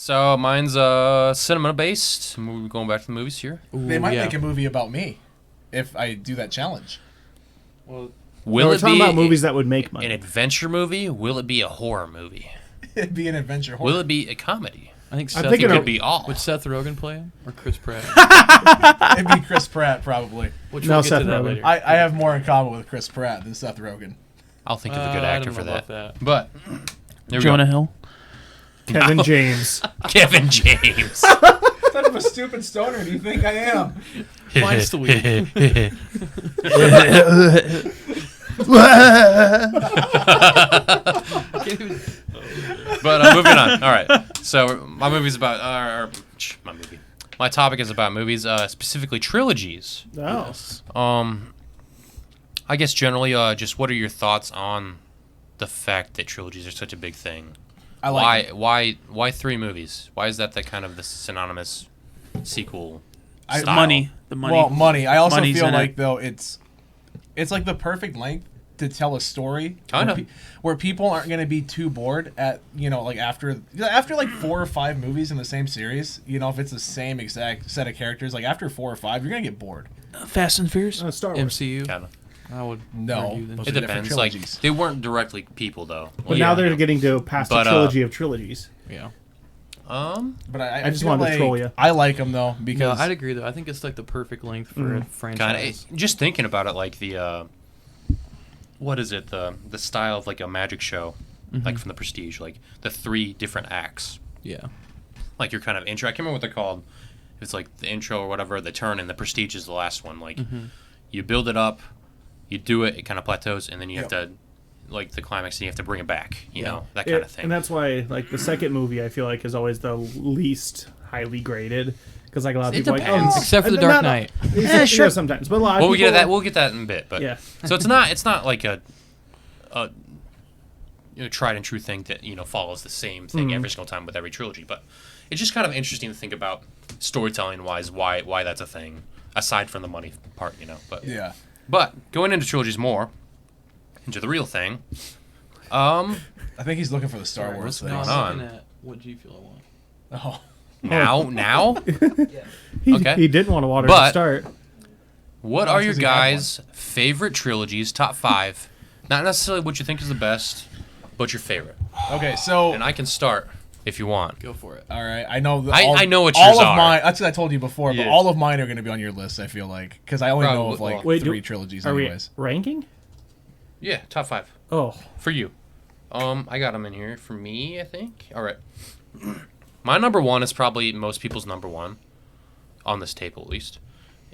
So mine's cinema based. We're going back to the movies here. They might make a movie about me if I do that challenge. Well, we're talking about movies that would make money. An adventure movie? Will it be a horror movie? It'd be an adventure horror. Will it be a comedy? I think I'm thinking it could be all. Would Seth Rogen play him or Chris Pratt? It'd be Chris Pratt, probably. Which No, we'll get Seth to that Rogen. later. I have more in common with Chris Pratt than Seth Rogen. I'll think of a good I actor don't for know that. about that. But there we Jonah go. Hill. Kevin James. Kevin James. What type of a stupid stoner do you think I am? Mine's the week. But moving on. All right. So my movie's about my topic is about movies, specifically trilogies. Oh. I guess generally, just what are your thoughts on the fact that trilogies are such a big thing? I like it. Why 3 movies? Why is that the kind of the synonymous sequel? The style? money. Well, money. I also Money's feel in like it. though it's like the perfect length to tell a story. Kind of. Where people aren't going to be too bored at like after like 4 or 5 movies in the same series. If it's the same exact set of characters, like after 4 or 5, you're going to get bored. Fast and Furious. Star Wars. MCU. Kind of. I would No. argue then. Those It are different depends. Like trilogies. they weren't directly people though. But now they're getting to past the trilogy of trilogies. Yeah. But I just feel wanted to like troll you. I like them though No, because I'd agree though. I think it's like the perfect length for a franchise. Kind of. Just thinking about it, like the what is it? The style of like a magic show, like from The Prestige, like the 3 different acts. Yeah. Like you're kind of intro. I can't remember what they're called. It's like the intro or whatever, the turn, and the Prestige is the last one. Like you build it up, you do it, it kind of plateaus, and then you have to, like the climax, and you have to bring it back. You know, that kind of thing. And that's why, like, the second movie, I feel like, is always the least highly graded. Because, like, a lot of It people depends. are like, Except for The Dark Knight. Sure, sometimes. But a lot of Well, people... we'll get that in a bit. But Yeah. So it's not like a tried and true thing that follows the same thing every single time with every trilogy. But it's just kind of interesting to think about storytelling wise why that's a thing aside from the money part. But yeah. But going into trilogies more, into the real thing. I think he's looking for the Star Wars thing. going No, I'm on? looking at what do you feel I want? Oh. Now? He, Okay. he didn't want to water But- to start. What Oh, are your because he had guys' favorite trilogies, top 5? Not necessarily what you think is the best, but your favorite. Okay, so And I can start if you want. Go for it. all right, I know. I know what all yours of are. mine. That's what I told you before, but Yeah. all of mine are going to be on your list. I feel like because I only know of Probably. like Wait, 3 trilogies, Are we anyways. ranking? Yeah, top 5 Oh. for you. I got them in here for me, I think. All right. My number 1 is probably most people's number 1 on this table, at least,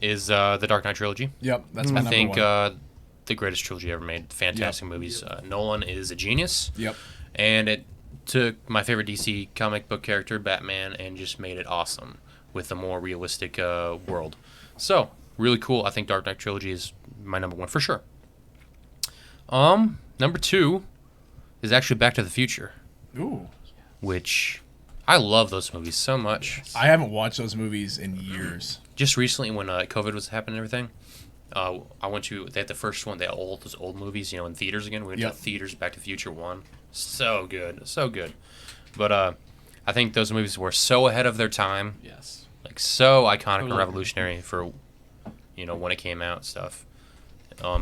is the Dark Knight trilogy. Yep, that's my I number think 1. the greatest trilogy ever made. Fantastic movies. Nolan is a genius. Yep. And it took my favorite DC comic book character, Batman, and just made it awesome with a more realistic world. So, really cool. I think Dark Knight trilogy is my number 1 for sure. Number 2 is actually Back to the Future, Ooh, which I love those movies so much. I haven't watched those movies in years. Just recently when COVID was happening and everything, I went to, they had the first one, they had those old movies, in theaters again. We went to the theaters, Back to the Future 1. So good, so good. But I think those movies were so ahead of their time. Yes. Like so iconic and Totally. revolutionary for, when it came out and stuff.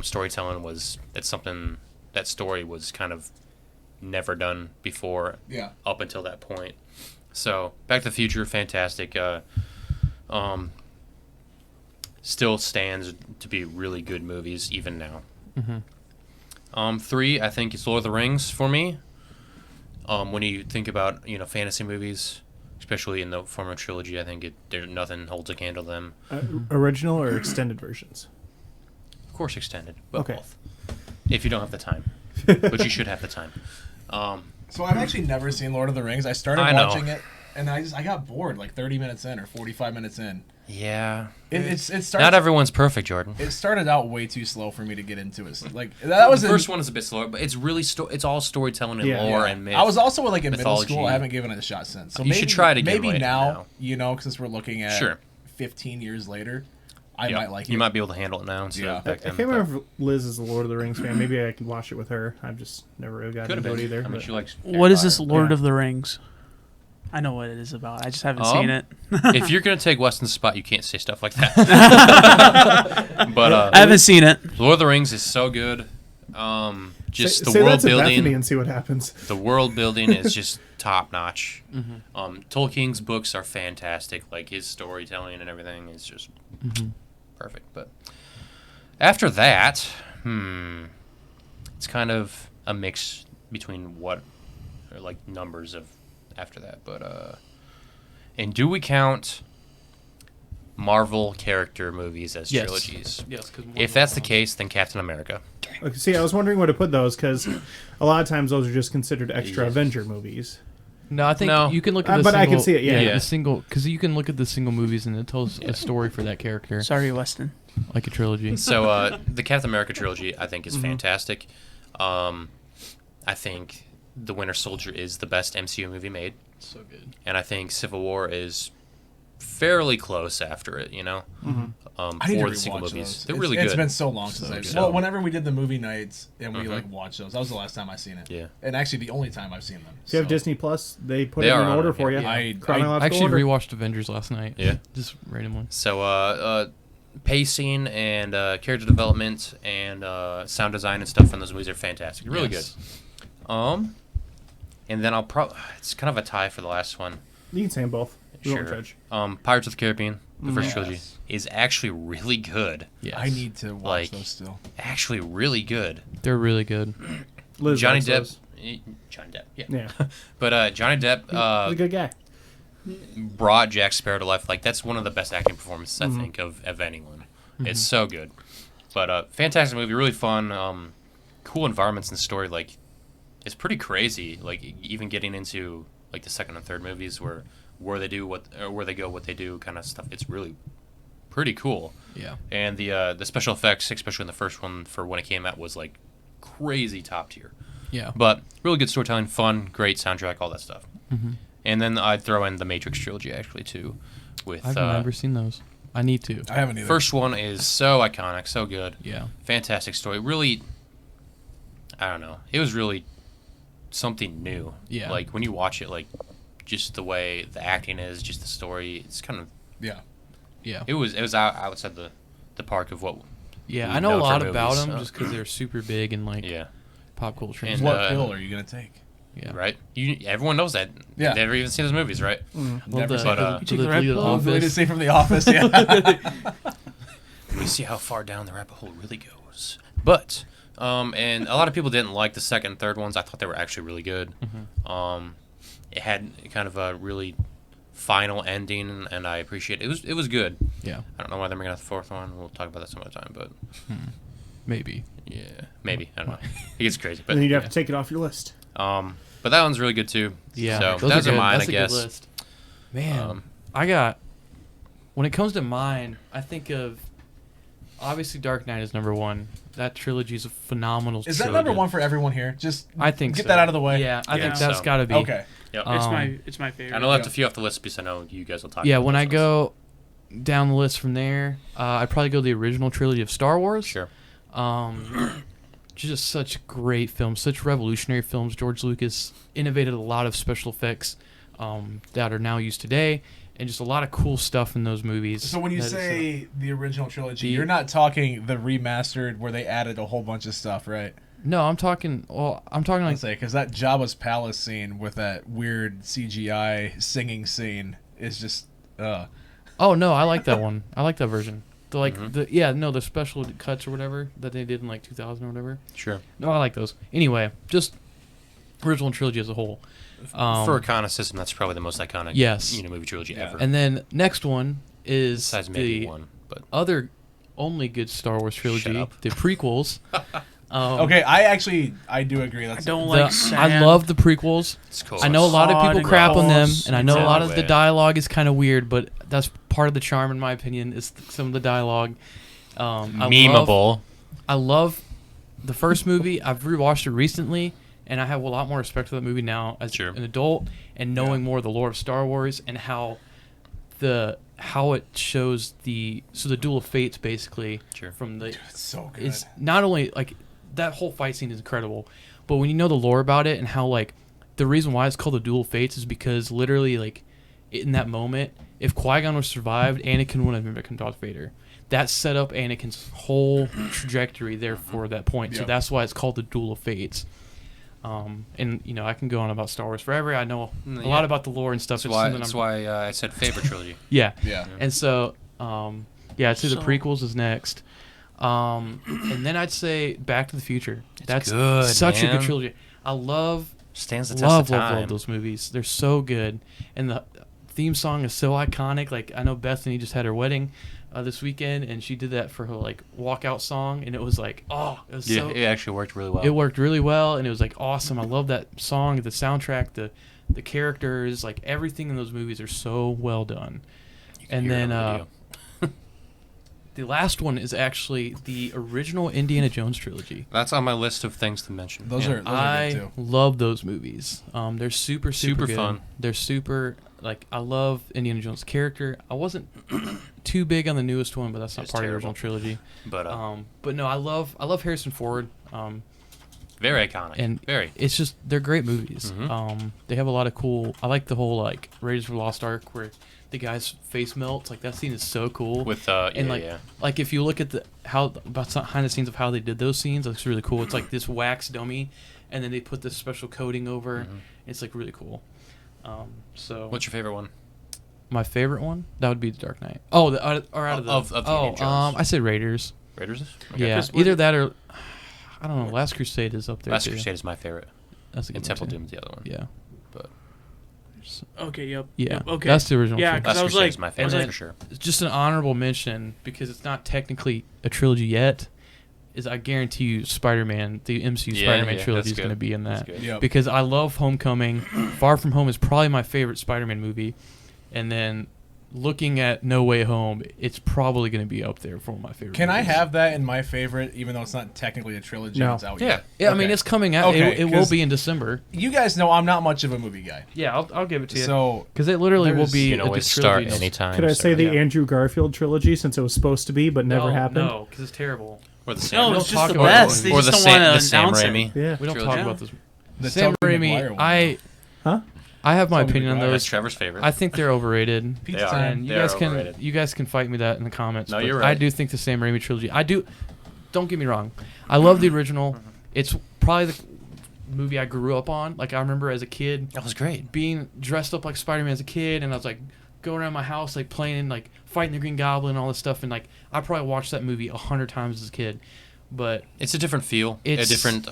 Storytelling was, that story was kind of never done before. Yeah. Up until that point. So Back to the Future, fantastic. Still stands to be really good movies even now. 3, I think it's Lord of the Rings for me. When you think about fantasy movies, especially in the form of trilogy, I think nothing holds a candle to them. Original or extended versions? Of course, extended, but Okay. both. If you don't have the time, but you should have the time. So I've actually never seen Lord of the Rings. I started I know. watching it, and I got bored like 30 minutes in or 45 minutes in. Yeah, It starts. not everyone's perfect, Jordan. It started out way too slow for me to get into it. Like that was The first one is a bit slower, but it's really it's all storytelling and lore and myth. I was also like in mythology. middle school. I haven't given it a shot since. So You maybe, should try it again Maybe now. now, since we're looking at Sure. 15 years later, I Yeah. might like it. You might be able to handle it now instead Yeah. of I back then. can't remember if Liz is a Lord of the Rings fan. Maybe I can watch it with her. I've just never really gotten Could have into been it either. I mean, but- she likes. What is this Harry Lord Yeah. of the Rings? I know what it is about. I just haven't seen it. If you're gonna take Weston's spot, you can't say stuff like that. But I haven't seen it. Lord of the Rings is so good. Just say the world that to Bethany building. and see what happens. The world building is just top notch. Mm-hmm. Tolkien's books are fantastic. Like his storytelling and everything is just perfect. But after that, it's kind of a mix between what are like numbers of after that. But and do we count Marvel character movies as Yes. trilogies? Yes, because If that's the case, then Captain America. Okay, see, I was wondering where to put those because a lot of times those are just considered extra Avenger movies. No, I think No. you can look at the But single, I can see it, yeah. the single, because you can look at the single movies and it tells a story for that character, Sorry, Weston. like a trilogy. So the Captain America trilogy, I think, is fantastic. I think The Winter Soldier is the best MCU movie made, So good. and I think Civil War is fairly close after it. I need For to the sequel rewatch movies, those. they're really It's good. been so long since I've good. Well, whenever we did the movie nights and we like watched those, that was the last time I seen it. Yeah. And actually, the only time I've seen them. If you have So, Disney Plus, they put They it are in on order it, for you. yeah. I Chronological I actually order. rewatched Avengers last night. Yeah. Just randomly. So pacing and character development and sound design and stuff in those movies are fantastic. Really Yes. good. And then it's kind of a tie for the last one. You can say them both. We won't Sure. judge. Pirates of the Caribbean, the first Yes. trilogy, is actually really good. Yes. I need to watch Like- those still. Actually, really good. They're really good. Liz Johnny likes Depp. those. Johnny Depp, yeah. Yeah. But Johnny Depp He's a good guy. brought Jack Sparrow to life. Like that's one of the best acting performances I think of anyone. It's so good. But fantastic movie, really fun. Cool environments and story. Like it's pretty crazy. Like even getting into like the second and third movies where they do where they go, what they do, kind of stuff. It's really pretty cool. Yeah. And the special effects, especially in the first one for when it came out, was like crazy top tier. Yeah. But really good storytelling, fun, great soundtrack, all that stuff. Mm-hmm. And then I'd throw in the Matrix trilogy actually too. With I've never seen those. I need to. I haven't either. first one is so iconic, so good, Yeah. fantastic story. Really, I don't know. It was really something new. Yeah. Like when you watch it, like just the way the acting is, just the story. It's kind of Yeah. Yeah. it was outside the park of what. Yeah. we I know a know lot for about movies, them so. just because they're super big and like Yeah. pop culture. And, What pill are you gonna take? yeah. Right. Everyone knows that. Yeah. They've never even seen those movies, right? Well, Never the, seen But, You took the the red lead of pill? Oh, the way to Office. say from The Office, yeah. We see how far down the rabbit hole really goes. But and a lot of people didn't like the second and third ones. I thought they were actually really good. It had kind of a really final ending, and I appreciate it. It was good. Yeah. I don't know why they're making a fourth one. We'll talk about that some other time. But Maybe. yeah, maybe I don't know. It gets crazy, And then but you'd have to take it off your list. but that one's really good too. Yeah. So those are good. mine, That's I a guess. Good list. Man, Um, I got. When it comes to mine, I think of. Obviously, Dark Knight is number one. That trilogy is a phenomenal. Is that trilogy. number one for everyone here? Just I think get so. that out of the way. Yeah, I Yeah, think that's so. got to be. Okay. Yep. It's my favorite. I know I left a few off the list because I know you guys will talk. Yeah, about when I those go down the list from there, I'd probably go the original trilogy of Star Wars. ones. Sure. Just such great films, such revolutionary films. George Lucas innovated a lot of special effects that are now used today, and just a lot of cool stuff in those movies. So when you that is, say the original trilogy, the- you're not talking the remastered where they added a whole bunch of stuff, right? no, I'm talking. Well, I'm talking like Let's say because that Jabba's palace scene with that weird CGI singing scene is just. Oh no, I like that one. I like that version. The special cuts or whatever that they did in like 2000 or whatever. Sure. No, I like those. Anyway, just original trilogy as a whole. For a Kana system, that's probably the most iconic. Yes. Movie trilogy Yeah. ever. And then next one is Besides maybe the one, but other only good Star Wars trilogy, Shut up. the prequels. Okay, I do agree. I That's don't The- like Sam. I love the prequels. it's cool. I know a lot of Sod people and crap on them, Claus. and I know a lot of the Exactly. dialogue is kind of weird, but that's part of the charm, in my opinion, is some of the dialogue. Memeable. I love the first movie. I've rewatched it recently, and I have a lot more respect for that movie now as Sure. an adult, and knowing more of the lore of Star Wars and how it shows the Duel of Fates basically Sure. from the it's so good. is not only like that whole fight scene is incredible, but when you know the lore about it and how like the reason why it's called the Duel of Fates is because literally, like, in that moment, if Qui-Gon was survived, Anakin wouldn't have become Darth Vader. That set up Anakin's whole trajectory there for that point. So that's why it's called the Duel of Fates. And, you know, I can go on about Star Wars forever. I know a lot about the lore and stuff. That's why I said favorite trilogy. Yeah. Yeah. And so, I'd say the prequels is next. And then I'd say Back to the Future. That's good, such a man. good trilogy. I love Stands the test of time. love those movies. They're so good. And the theme song is so iconic. Like, I know Bethany just had her wedding this weekend, and she did that for her, like, walkout song, and it was like, it was so... it actually worked really well. It worked really well, and it was, like, awesome. I love that song, the soundtrack, the characters, like, everything in those movies are so well done. And then the last one is actually the original Indiana Jones trilogy. That's on my list of things to mention. Those are good too. I love those movies. They're super good. Fun. They're super, like, I love Indiana Jones' character. I wasn't too big on the newest one, but that's not part of the original trilogy. But no, I love Harrison Ford. very iconic. And very. It's just, they're great movies. They have a lot of cool, I like the whole, like, Raiders of the Lost Ark where the guy's face melts. Like, that scene is so cool. With like if you look at behind the scenes of how they did those scenes, it looks really cool. It's like this wax dummy, and then they put this special coating over. It's like really cool. So what's your favorite one? My favorite one, that would be The Dark Knight. Oh, the Indiana Jones. I say Raiders. Raiders? Okay. Yeah, either that or I don't know. Last Crusade is up there. Last too. Crusade is my favorite. That's a good and one Temple too. Doom is the other one. Yeah. But Okay. Yep. Yeah. Yep, okay. That's the original. Yeah, trilogy. because Last I was Crusade like, is my favorite for sure. It's just an honorable mention because it's not technically a trilogy yet. Is I guarantee you, Spider-Man, the MCU Spider-Man trilogy is going to be in that Yep. because I love Homecoming. Far From Home is probably my favorite Spider-Man movie, and then looking at No Way Home, it's probably going to be up there for one of my favorite. Can I movies. have that in my favorite, even though it's not technically a trilogy? No. It's out Yeah. yet? Yeah, I mean Okay. it's coming out. Okay, It will 'cause- be in December. You guys know I'm not much of a movie guy. Yeah, I'll give it to you. So Because it literally will there's- be you can a always trilogy. start anytime. Could I say so- the yeah. Andrew Garfield trilogy since it was supposed to be but never happened? No, because it's terrible. Or the No, Sam, it's don't talk just the about best. it. They or just the don't Sam, want the to Sam announce it. Raimi. Yeah. We don't Trilogy. talk Yeah. about this. the Sam Tobey Raimi, Maguire one. I have my Tobey opinion on Maguire. That's those. Trevor's favorite. I think they're overrated. Pizza They are. time. And They you guys are can overrated. fight me that in the comments. No, but you're I right. do think the Sam Raimi trilogy. I do. Don't get me wrong. I love the original. It's probably the movie I grew up on. Like I remember as a kid That was great. being dressed up like Spider-Man as a kid, and I was like going around my house like playing like fighting the Green Goblin and all this stuff. And like I probably watched that movie 100 times as a kid. But It's a different feel, a It's- different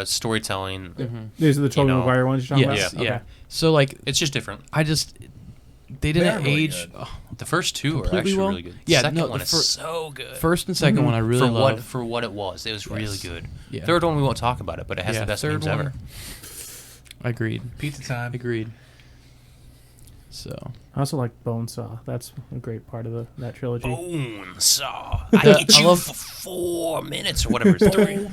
storytelling. These are the Tobey know, Maguire ones you're talking yes, about? yeah. Okay. So like It's just different. I just they They didn't are really age. good. The first two are Completely actually well? really good. Yeah, the second no, one the is fir- so good. First and second one I really for love. what it was, it was really Yes. good. Yeah. Third one we won't talk about it, but it has Yeah, the best third names one. ever. Agreed. Pizza time. Agreed. So I also like Bonesaw. That's a great part of that trilogy. Bonesaw. The- I get I you love- for 4 minutes or whatever. It's 3.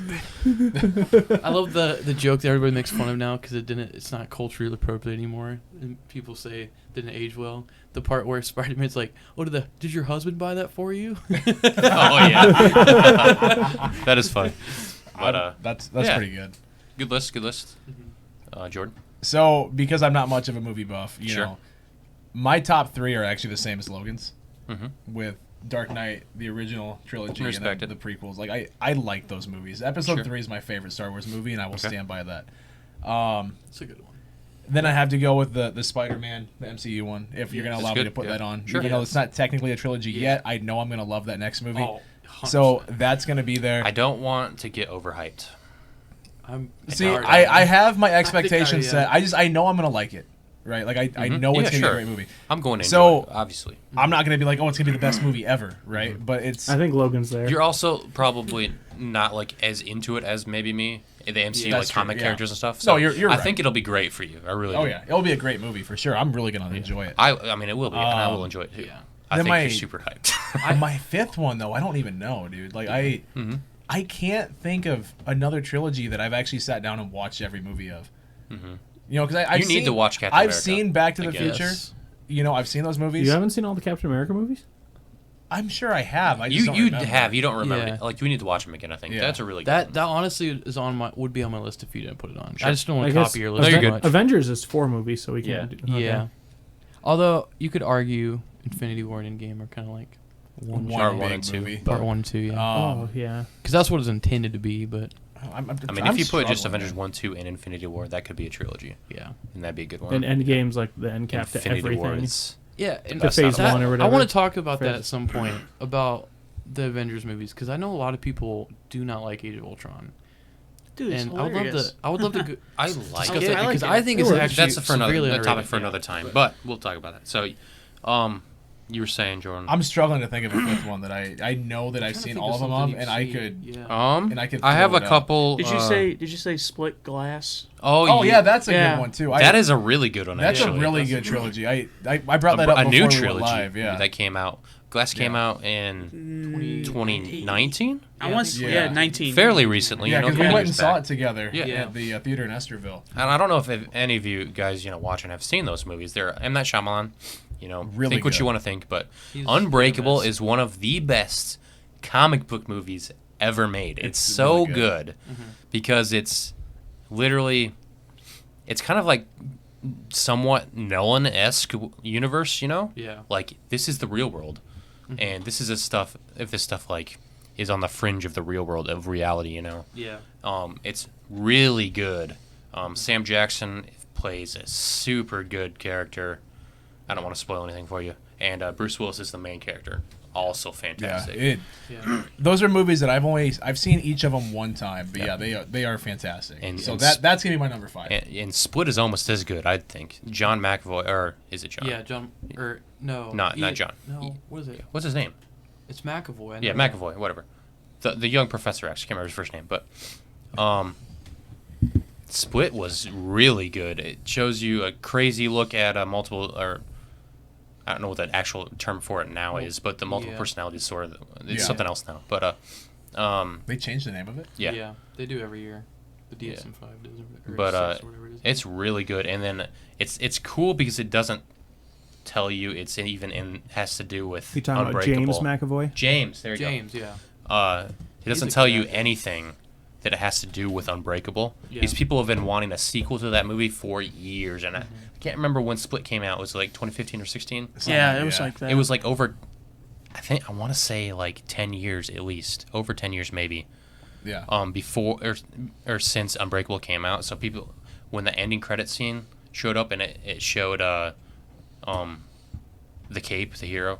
I love the joke that everybody makes fun of now because it's not culturally appropriate anymore, and people say it didn't age well. The part where Spider-Man's like, "Oh, did your husband buy that for you?" Oh yeah, that is fun. But That's yeah. pretty good. good list. Jordan. So because I'm not much of a movie buff, you Sure. know, my top 3 are actually the same as Logan's, Mm-hmm. with Dark Knight, the original trilogy, Respect and then it. the prequels. Like I like those movies. Episode Sure. 3 is my favorite Star Wars movie, and I will Okay. stand by that. It's a good one. Then I have to go with the Spider-Man, the MCU one, if you're going to That's allow me good, to put yeah. that on. Sure. Even though Yes. it's not technically a trilogy Yeah. yet, I know I'm going to love that next movie. Oh, 100%. So that's going to be there. I don't want to get overhyped. See, Already. I have my expectations yeah. set. I know I'm going to like it, right? Like I know it's Yeah, going to sure. be a great movie. I'm going to So- enjoy it, obviously. I'm not going to be like, oh, it's going to be the best movie ever, right? But it's I think Logan's there. You're also probably not like as into it as maybe me, the MCU, That's like comic true, yeah. characters and stuff. No, So you're I right. think it'll be great for you. I really oh do. yeah, it'll be a great movie for sure. I'm really going to enjoy it. I mean, it will be, and I will enjoy it too. yeah. I Then think my- you're super hyped. My 5th one though, I don't even know, dude. Like I can't think of another trilogy that I've actually sat down and watched every movie of. Mhm. You know, because I've You need seen, to watch Captain I've America, seen Back to I the guess. Future. You know, I've seen those movies. You haven't seen all the Captain America movies? I'm sure I have. I just You don't you remember. have. You don't remember Yeah. it. Like, we need to watch them again, I think. Yeah. That's a really good That one. that honestly is would be on my list if you didn't put it on. Sure. I just don't want I to guess copy your No, list you're too good. much. Avengers is 4 movies, so we Yeah. can't. Do, okay. Yeah. Although you could argue Infinity War and Endgame are kind of like Part big one and two. movie. part 1 and 2, yeah. Oh yeah. Because that's what it's intended to be, but I mean, I'm if you put just struggling, Avengers man. 1, 2, and Infinity War, that could be a trilogy. yeah. And that'd be a good one. And Endgame's like the end cap to Infinity War everything. is... Yeah, and To phase not a- 1 or I whatever. want to talk about that Phase- at some point, about the Avengers movies, because I know a lot of people do not like Age of Ultron. Dude, it's And I would love hilarious. to. I would love to go, I like discuss it. it I like because it. I think it's It works. actually That's for another severely a topic underrated, for yeah. another time, but we'll talk about that. So, you were saying, Jordan. I'm struggling to think of a fifth one that I know that I've seen all of them of, and I could. Yeah. and I could I have throw a it out. couple. Did you say Split Glass? Oh yeah, that's a Yeah. good one too. that is a really good one. That's actually. a really That's good trilogy. I brought that up a before new we trilogy were live. Yeah, that came out. Glass came Yeah. out in 2019, I want to, Yeah. 19. fairly recently. yeah, you know, because we a couple went and years saw back. it together Yeah. at the theater in Esterville. And I don't know if any of you guys, watching have seen those movies. They're M. Night Shyamalan. Really think what good. you want to think, but He's Unbreakable the best. is one of the best comic book movies ever made. It's It's so really good, good. because it's literally, it's kind of like somewhat Nolan-esque universe, Yeah. Like, this is the real world, and this is this stuff like is on the fringe of the real world of reality, Yeah. It's really good. Sam Jackson plays a super good character. I don't want to spoil anything for you. And Bruce Willis is the main character. Also Yeah, fantastic. Yeah. those are movies that I've seen each of them one time, but Yeah. yeah, they are fantastic. And- so and that's gonna be my number 5. And Split is almost as good, I think. John McAvoy, or is it John? Yeah, John. Or no. Not John. No. What is it? What's his name? It's McAvoy. I Yeah, know. McAvoy, whatever. The young professor, actually. I can't remember his first name. But Split was really good. It shows you a crazy look at a multiple, or I don't know what the actual term for it now is, but the multiple Yeah. personalities sort of, it's Yeah. something else now. But They changed the name of it. yeah. Yeah. They do every year. The DSM-5 does. Or But 6 or whatever it is. it's really good, and then it's cool because it doesn't tell you it's even has to do with You talking about Unbreakable. James McAvoy? James, there you James, yeah. go. It doesn't a tell good you actor. anything that it has to do with Unbreakable. Yeah. These people have been wanting a sequel to that movie for years, and I can't remember when Split came out. Was it like 2015 or 16? Yeah, it was like that. It was like over, I want to say like 10 years at least, over 10 years maybe. Yeah. Before or since Unbreakable came out. So people, when the ending credit scene showed up and it showed the Cape, the hero,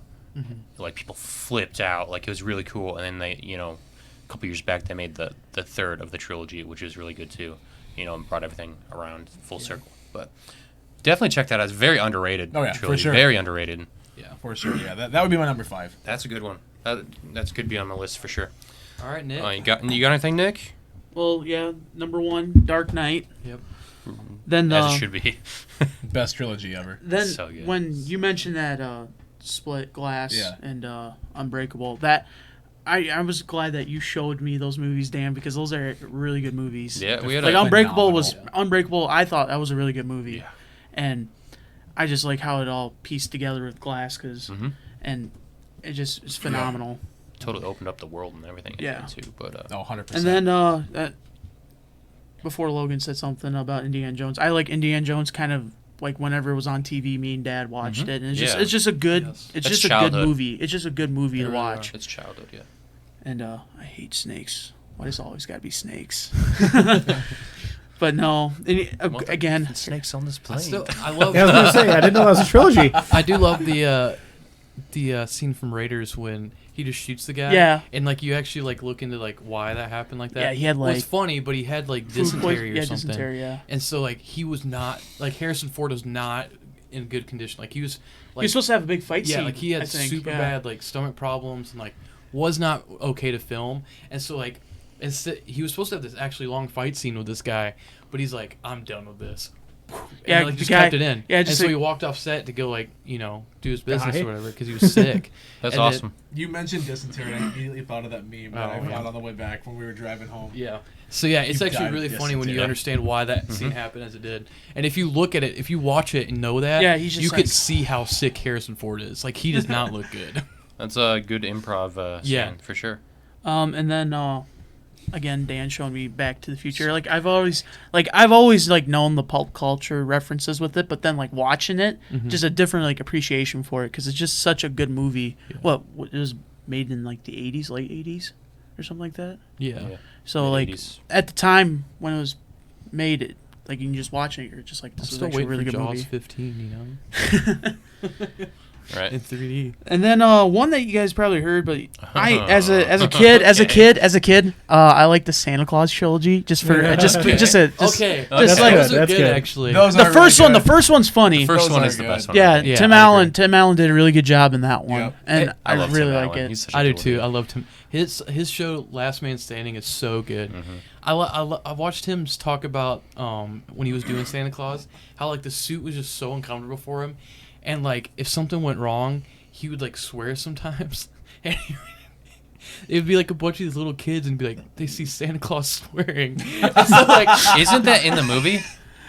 like people flipped out. Like, it was really cool. And then they, a couple years back, they made the third of the trilogy, which is really good too. And brought everything around full circle. But definitely check that out. It's very underrated. Oh, yeah, for trilogy. sure. Very underrated. Yeah. For sure. Yeah, that would be my number 5. That's a good one. That's could be on my list for sure. All right, Nick. You got anything, Nick? Well, yeah, number 1, Dark Knight. Yep. Then As it should be. Best trilogy ever. Then So good. when you mentioned that Split, Glass, Yeah. and Unbreakable, that I was glad that you showed me those movies, Dan, because those are really good movies. Yeah, we had Like a Unbreakable was phenomenal. Unbreakable. I thought that was a really good movie, Yeah. and I just like how it all pieced together with Glass, Mhm. and it just is phenomenal. totally opened up the world and everything. I Yeah. think, too. But 100%. And then that before Logan said something about Indiana Jones, I like Indiana Jones kind of like whenever it was on TV, me and Dad watched it, and Yeah. it's just a good Yes. it's That's just a childhood. good movie. It's just a good movie They to really watch. it's childhood, yeah. And I hate snakes. Why does it always got to be snakes? But no, again, snakes on this plane. I love. Yeah, I was gonna say I didn't know that was a trilogy. I do love the scene from Raiders when he just shoots the guy. Yeah. And like you actually like look into like why that happened like that. Yeah, he had, Well, it's like, funny, but he had like food dysentery poison- or something. dysentery, yeah. And so like he was not like Harrison Ford was not in good condition. Like he was like You're supposed to have a big fight yeah, scene. like he had I think, super yeah. bad like stomach problems and like was not okay to film. And so like instead he was supposed to have this actually long fight scene with this guy, but he's like, I'm done with this. And Yeah, like the just guy- kept it in. yeah, and just so like- he walked off set to go like do his business Die. or whatever because he was sick. That's And then- awesome. You mentioned dysentery, and I immediately thought of that meme that I Oh, yeah. found on the way back when we were driving home. Yeah. So yeah, it's You actually died really of funny when you dysentery. understand why that scene happened as it did. And if you look at it, if you watch it and know that, Yeah, he's just you like- could see how sick Harrison Ford is. Like he does not look good. That's a good improv scene for sure. And then again, Dan showing me Back to the Future. Like I've always like known the pulp culture references with it, but then like watching it, just a different like appreciation for it because it's just such a good movie. Yeah. What it was made in like the 80s, late 80s, or something like that. Yeah. So like at the time when it was made, it like you can just watch it, you're just like, this is actually a really good Jaws movie. 15, Right. in 3D. And then one that you guys probably heard, but I as a kid, I like the Santa Claus trilogy just for just okay. just Okay. just Those like are That's good, good. actually. Those the are first really one. The good. first one's funny. The first Those one are is the good. best one. Yeah, Yeah, Tim I Allen. agree. Tim Allen did a really good job in that one, Yep. and I love really Tim like Allen. it. He's such a I do cool too. dude. I loved him. His show Last Man Standing is so good. I watched him talk about when he was doing Santa Claus, how like the suit was just so uncomfortable for him, and like if something went wrong, he would like swear sometimes, and it'd be like a bunch of these little kids and be like they see Santa Claus swearing. And so like, Isn't that in the movie?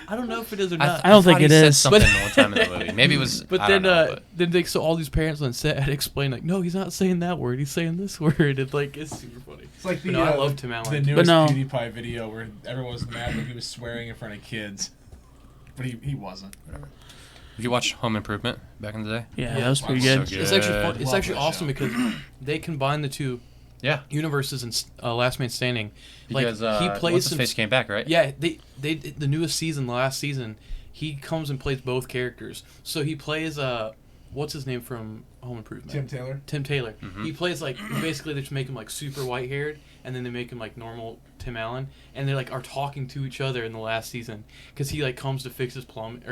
I don't know if it is or not. I don't think thought it he said is. something one time in the movie. Maybe it was. But I then, don't know, but so all these parents on set had to explain like, no, he's not saying that word. He's saying this word. And like, it's super funny. It's like the, But no, I love Tim Allen. the newest no. PewDiePie video where everyone was mad that he was swearing in front of kids, but he wasn't. If you watched Home Improvement back in the day, Yeah, that was pretty So good. good. It's actually fun. It's Love actually that awesome show. because they combine the two yeah, universes in Last Man Standing. because Like he plays what's his face came back, right? Yeah, they the newest season, the last season, he comes and plays both characters. So he plays what's his name from Home Improvement? Tim Taylor. He plays like basically they just make him like super white haired, and then they make him like normal Tim Allen, and they like are talking to each other in the last season because he like comes to fix his plumbing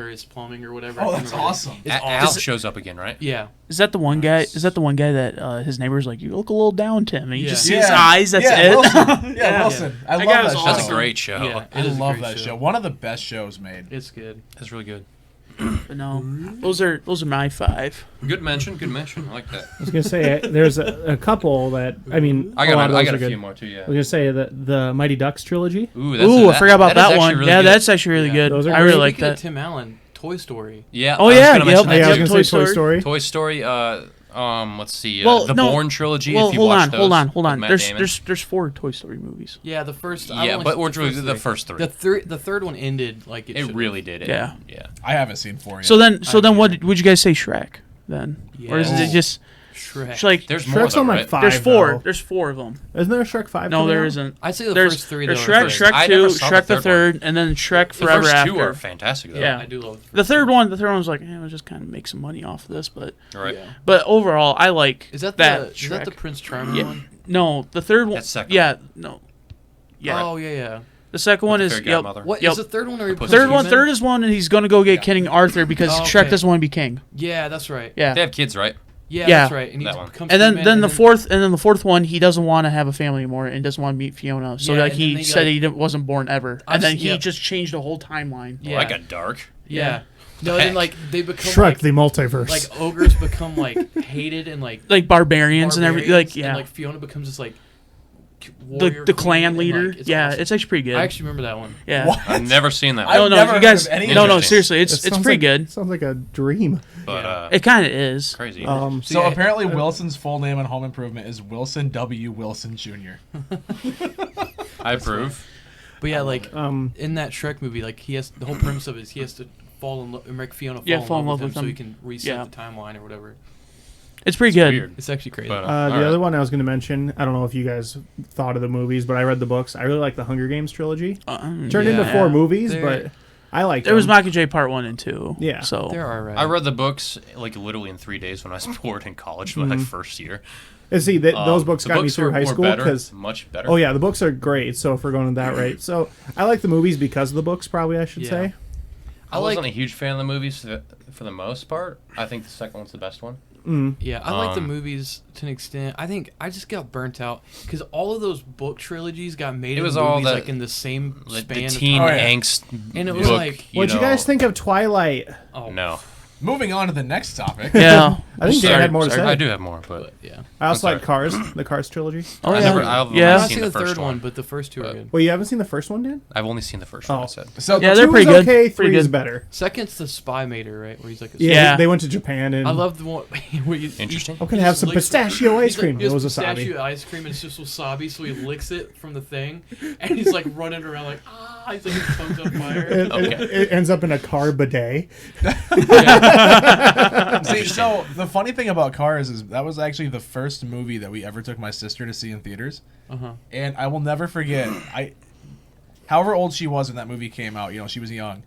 or whatever. Oh, I can't that's remember. awesome. It's Al awesome. shows up again, right? Yeah. Is that the one guy? Is that the one guy that his neighbor's like, you look a little down, Tim? And you Yeah. just see his eyes. That's yeah, it. Wilson. Yeah, Yeah. Wilson. I That love guy that was show. awesome. That's a great show. Yeah, I it is a love great that show. One of the best shows made. It's good. That's really good. But no, those are my 5. Good mention. Good mention. I like that. I was gonna say there's a couple that I mean. I a lot of got those a are good. few more too. Yeah. I was gonna say the Mighty Ducks trilogy. Ooh, I forgot about that is one. actually really Yeah, good. that's actually really good. Those are I really great. like Speaking of that. Tim Allen, Toy Story. Yeah. Oh, I was yeah, gonna mention yep. that Yeah, I was too. gonna Toy say Toy Story. Story. Toy Story. Let's see. Well, the no. Bourne trilogy. Well, if you hold watch on, those, hold on. with Matt There's Damon. there's 4 Toy Story movies. Yeah, the first. Yeah, but we're the the first 3. The third one ended like It should've. really did. Yeah. Yeah. I haven't seen 4 yet. So then what would you guys say Shrek then? Or is Yeah. it just Shrek. like There's more. Shrek's Though, on like right? 5. there's 4. though. There's 4 of them. Isn't there a Shrek 5? No, coming there out? isn't. I'd say the There's first 3 there's though. Shrek, are Shrek I 2, never saw Shrek the the third third, and then Shrek The Forever first After. 2 are fantastic though. Yeah. I do love. The third one was like, we'll just kind of make some money off of this, but Right. Yeah. overall, I like Is that that is that Shrek. the Prince Charming Yeah. one? No, the third one. That's second. Yeah, no. Yeah. Oh yeah. The second one the is fairy yep. godmother. What is Yep. the third one? Or he Pussy puts Third one, human? third is one, and he's gonna go get King Arthur because Oh, Shrek okay. doesn't want to be king. Yeah, that's right. Yeah. They have kids, right? Yeah, Yeah. that's right. And he That one. becomes And then, human, the fourth one, he doesn't want to have a family anymore and doesn't want to meet Fiona. So Yeah, like and then he they, said like- he wasn't born ever, I've and then seen- he yeah. just changed the whole timeline. Yeah. Well, that got dark. Yeah. No, then like they become Shrek like, the multiverse. like ogres become like hated and like Like barbarians and everything. Like barbarians, yeah, and, like Fiona becomes this like warrior the queen, clan and, leader. like, it's Yeah, awesome. it's actually pretty good. I actually remember that one. yeah. What? I've never seen that. I've One. No, never you guys. heard of any No, of no, this. seriously, It it's sounds pretty like- good. Sounds like a dream. But Yeah. It kind of is. crazy. So yeah, apparently Wilson's full name on Home Improvement is Wilson W. Wilson Jr. I approve. But yeah, like Um, in that Shrek movie, like he has the whole premise of it is he has to fall in love, make Fiona fall in love with with him so him. he can reset Yeah. the timeline or whatever. It's pretty good. Weird. It's actually crazy. But, the alright. other one I was going to mention, I don't know if you guys thought of the movies, but I read the books. I really like the Hunger Games trilogy. Turned into Yeah. 4 movies, They're- but I like There was them. Mockingjay Part 1 and 2. Yeah. So They're alright. I read the books like literally in 3 days when I was bored in college, like first year. And see, those books The got me books through were high more school better, because. much better. Oh yeah, the books are great. So if we're going that right, so I like the movies because of the books. Probably I should Yeah. say. I wasn't a huge fan of the movies for the most part. I think the second one's the best one. Yeah, I like the Um, movies to an extent. I think I just got burnt out because all of those book trilogies got made It in was movies all the- like in the same Like span the of teen time. Oh, yeah. angst And it was book, like- What'd you know. guys think of Twilight? Oh, No. Moving on to the next topic. Yeah. I think Dan had more to say. I do have more, but But yeah. I also I'm like Cars, the Cars trilogy. Oh, I've yeah. only Yeah. I've seen seen the the first third one, one. but the first two are But- good. Well, you haven't seen the first one, Dan? I've only seen the first one. Oh. I said. So Yeah, they're Two pretty is good. okay, Pretty 3 is good. better. Second's the Spy Mater, right? Where he's like, Yeah. They went to Japan and I love the one where you Interesting. I'm gonna have some pistachio ice cream. It It was pistachio wasabi. ice cream and it's just wasabi, so he licks it from the thing, and he's like running around like he's like his tongue's on fire. It ends up in a car bidet. See, so the funny thing about Cars is that was actually the first movie that we ever took my sister to see in theaters, and I will never forget. However old she was when that movie came out, she was young.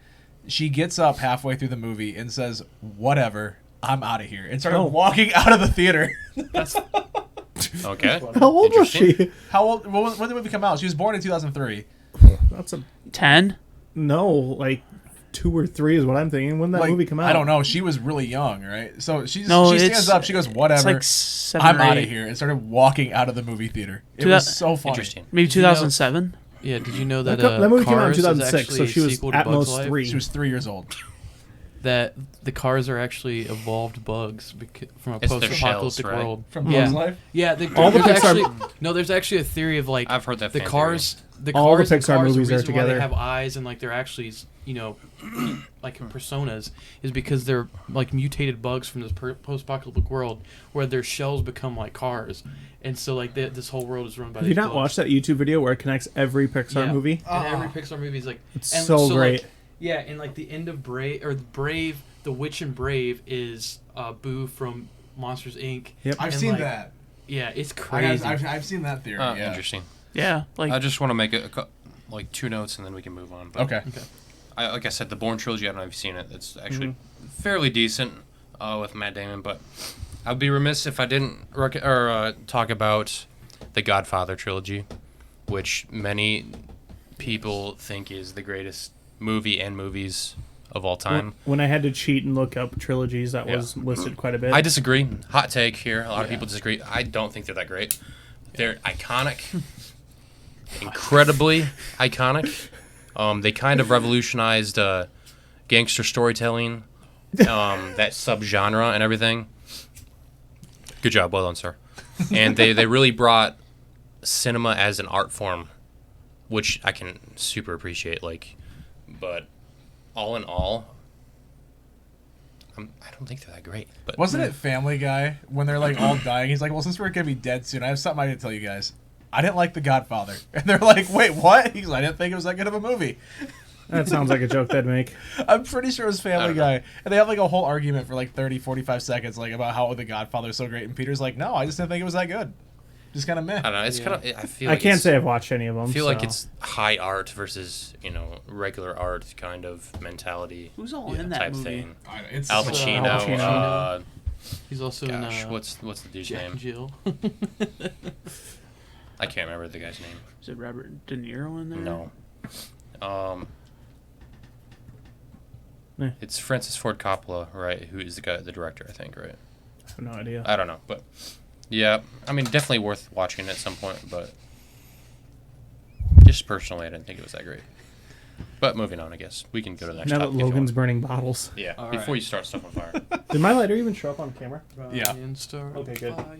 She gets up halfway through the movie and says, "Whatever, I'm out of here," and started walking out of the theater. That's Okay. How old was Interesting. she? How old? When did the movie come out? She was born in 2003. That's a 10. no, like 2 or 3 is what I'm thinking. When did that movie come out? I don't know. She was really young, right? So she No, stands it's- up. She goes, "Whatever, It's like 7 I'm or out 8. of here," and started walking out of the movie theater. It Dude, was that- so funny. Interesting. Maybe Did you know- 2007. yeah. Did you know that That movie came out in Cars is 2006, actually so a she was sequel to at Bug's most Life? 3. She was 3 years old. That the cars are actually evolved bugs from a It's their post-apocalyptic shells, right? world. From Yeah. Bug's Life. Yeah, All the there's Pixar- actually there's actually a theory of like I've heard that the fan cars. The All the cars, Pixar cars, movies the are reason why together. They have eyes and like they're actually like personas is because they're like mutated bugs from this post-apocalyptic world where their shells become like cars, and so like this whole world is run by. Have these you not bugs. watched that YouTube video where it connects every Pixar Yeah. movie? And every Pixar movie is like It's and so great. Like, yeah, and like the end of Brave, the Witch and Brave is Boo from Monsters Inc. Yep. I've And, seen like, that. Yeah, it's crazy. I've seen that theory. Yeah. Interesting. Yeah. Like I just want to make like 2 notes and then we can move on. But Okay. like I said, the Bourne trilogy. I don't know if you've seen it. It's actually fairly decent with Matt Damon. But I'd be remiss if I didn't talk about the Godfather trilogy, which many people think is the greatest movie and movies of all time. When I had to cheat and look up trilogies, that Yeah. was listed quite a bit. I disagree. Hot take here. A lot of people disagree. I don't think they're that great. They're iconic, incredibly iconic. They kind of revolutionized gangster storytelling, that subgenre and everything. Good job, well done, sir. And they really brought cinema as an art form, which I can super appreciate. But all in all, I don't think they're that great. But Wasn't it Family Guy when they're like all dying? He's like, "Well, since we're gonna be dead soon, I have something I need to tell you guys. I didn't like The Godfather." And they're like, "Wait, what?" He's like, "I didn't think it was that good of a movie." That sounds like a joke they'd make. I'm pretty sure it was I Family don't know. Guy. And they have like a whole argument for like 30, 45 seconds, like about how The Godfather is so great. And Peter's like, "No, I just didn't think it was that good. Just kind of meh." I don't know. It's kind of. I feel. I Like can't it's- say I've watched any of them. I feel like so. it's high art versus regular art kind of mentality. who's all in that type movie? thing. It's Al Pacino. Al Pacino. He's also Gosh, in what's the dude's Jack and name? Jill. I can't remember the guy's name. Is it Robert De Niro in there? No. Eh. It's Francis Ford Coppola, right? Who is the director? I think, right? I have no idea. I don't know, but yeah, I mean, definitely worth watching at some point. But just personally, I didn't think it was that great. But moving on, I guess we can go to the next Now that topic if you Logan's want. burning bottles. Yeah, All before right. you start stuff on fire. Did my lighter even show up on camera? Yeah. Ryan Star Okay, good. Fire.